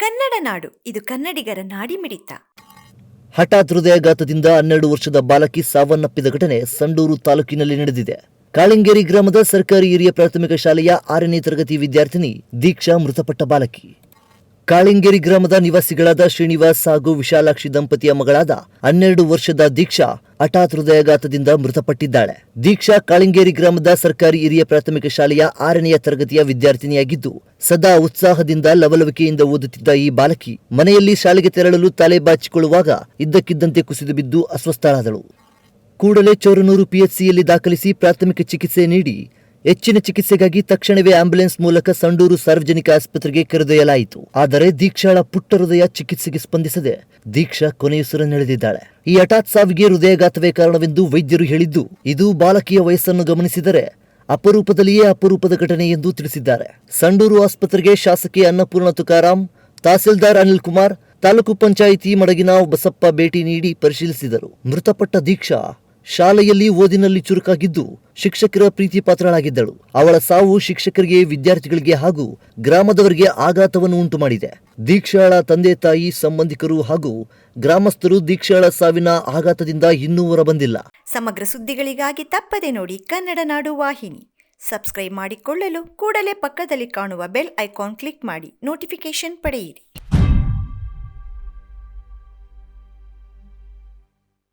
ಕನ್ನಡ ನಾಡು ಇದು ಕನ್ನಡಿಗರ ನಾಡಿಮಿಡಿತ. ಹಠಾತ್ ಹೃದಯಾಘಾತದಿಂದ 12 ವರ್ಷದ ಬಾಲಕಿ ಸಾವನ್ನಪ್ಪಿದ ಘಟನೆ ಸಂಡೂರು ತಾಲೂಕಿನಲ್ಲಿ ನಡೆದಿದೆ. ಕಾಳಿಂಗೇರಿ ಗ್ರಾಮದ ಸರ್ಕಾರಿ ಹಿರಿಯ ಪ್ರಾಥಮಿಕ ಶಾಲೆಯ 6ನೇ ತರಗತಿ ವಿದ್ಯಾರ್ಥಿನಿ ದೀಕ್ಷಾ ಮೃತಪಟ್ಟ ಬಾಲಕಿ. ಕಾಳಿಂಗೇರಿ ಗ್ರಾಮದ ನಿವಾಸಿಗಳಾದ ಶ್ರೀನಿವಾಸ್ ಹಾಗೂ ವಿಶಾಲಾಕ್ಷಿ ದಂಪತಿಯ ಮಗಳಾದ 12 ವರ್ಷದ ದೀಕ್ಷಾ ಹಠಾತ್ ಹೃದಯಾಘಾತದಿಂದ ಮೃತಪಟ್ಟಿದ್ದಾಳೆ. ದೀಕ್ಷಾ ಕಾಳಿಂಗೇರಿ ಗ್ರಾಮದ ಸರ್ಕಾರಿ ಹಿರಿಯ ಪ್ರಾಥಮಿಕ ಶಾಲೆಯ 6ನೇ ತರಗತಿಯ ವಿದ್ಯಾರ್ಥಿನಿಯಾಗಿದ್ದು, ಸದಾ ಉತ್ಸಾಹದಿಂದ ಲವಲವಿಕೆಯಿಂದ ಓದುತ್ತಿದ್ದ ಈ ಬಾಲಕಿ ಮನೆಯಲ್ಲಿ ಶಾಲೆಗೆ ತೆರಳಲು ತಲೆ ಬಾಚಿಕೊಳ್ಳುವಾಗ ಇದ್ದಕ್ಕಿದ್ದಂತೆ ಕುಸಿದು ಬಿದ್ದು ಅಸ್ವಸ್ಥಳಾದಳು. ಕೂಡಲೇ ಚೌರನೂರು ಪಿಎಚ್ಸಿಯಲ್ಲಿ ದಾಖಲಿಸಿ ಪ್ರಾಥಮಿಕ ಚಿಕಿತ್ಸೆ ನೀಡಿ ಹೆಚ್ಚಿನ ಚಿಕಿತ್ಸೆಗಾಗಿ ತಕ್ಷಣವೇ ಆಂಬ್ಯುಲೆನ್ಸ್ ಮೂಲಕ ಸಂಡೂರು ಸಾರ್ವಜನಿಕ ಆಸ್ಪತ್ರೆಗೆ ಕರೆದೊಯ್ಯಲಾಯಿತು. ಆದರೆ ದೀಕ್ಷಾಳ ಪುಟ್ಟ ಹೃದಯ ಚಿಕಿತ್ಸೆಗೆ ಸ್ಪಂದಿಸದೆ ದೀಕ್ಷಾ ಕೊನೆಯುಸಿರೆಳೆದಿದ್ದಾಳೆ. ಈ ಹಠಾತ್ ಸಾವಿಗೆ ಹೃದಯಾಘಾತವೇ ಕಾರಣವೆಂದು ವೈದ್ಯರು ಹೇಳಿದ್ದು, ಇದು ಬಾಲಕಿಯ ವಯಸ್ಸನ್ನು ಗಮನಿಸಿದರೆ ಅಪರೂಪದಲ್ಲಿಯೇ ಅಪರೂಪದ ಘಟನೆ ಎಂದು ತಿಳಿಸಿದ್ದಾರೆ. ಸಂಡೂರು ಆಸ್ಪತ್ರೆಗೆ ಶಾಸಕಿ ಅನ್ನಪೂರ್ಣ ತುಕಾರಾಂ, ತಹಸೀಲ್ದಾರ್ ಅನಿಲ್ ಕುಮಾರ್, ತಾಲೂಕು ಪಂಚಾಯಿತಿ ಮಡಗಿನ ಬಸಪ್ಪ ಭೇಟಿ ನೀಡಿ ಪರಿಶೀಲಿಸಿದರು. ಮೃತಪಟ್ಟ ದೀಕ್ಷಾ ಶಾಲೆಯಲ್ಲಿ ಓದಿನಲ್ಲಿ ಚುರುಕಾಗಿದ್ದು ಶಿಕ್ಷಕರ ಪ್ರೀತಿ ಪಾತ್ರಳಾಗಿದ್ದಳು. ಅವಳ ಸಾವು ಶಿಕ್ಷಕರಿಗೆ, ವಿದ್ಯಾರ್ಥಿಗಳಿಗೆ ಹಾಗೂ ಗ್ರಾಮದವರಿಗೆ ಆಘಾತವನ್ನು ಉಂಟು ಮಾಡಿದೆ. ದೀಕ್ಷಾಳ ತಂದೆ ತಾಯಿ, ಸಂಬಂಧಿಕರು ಹಾಗೂ ಗ್ರಾಮಸ್ಥರು ದೀಕ್ಷಾಳ ಸಾವಿನ ಆಘಾತದಿಂದ ಇನ್ನೂ ಹೊರಬಂದಿಲ್ಲ. ಸಮಗ್ರ ಸುದ್ದಿಗಳಿಗಾಗಿ ತಪ್ಪದೆ ನೋಡಿ ಕನ್ನಡ ನಾಡು ವಾಹಿನಿ. ಸಬ್ಸ್ಕ್ರೈಬ್ ಮಾಡಿಕೊಳ್ಳಲು ಕೂಡಲೇ ಪಕ್ಕದಲ್ಲಿ ಕಾಣುವ ಬೆಲ್ ಐಕಾನ್ ಕ್ಲಿಕ್ ಮಾಡಿ ನೋಟಿಫಿಕೇಶನ್ ಪಡೆಯಿರಿ.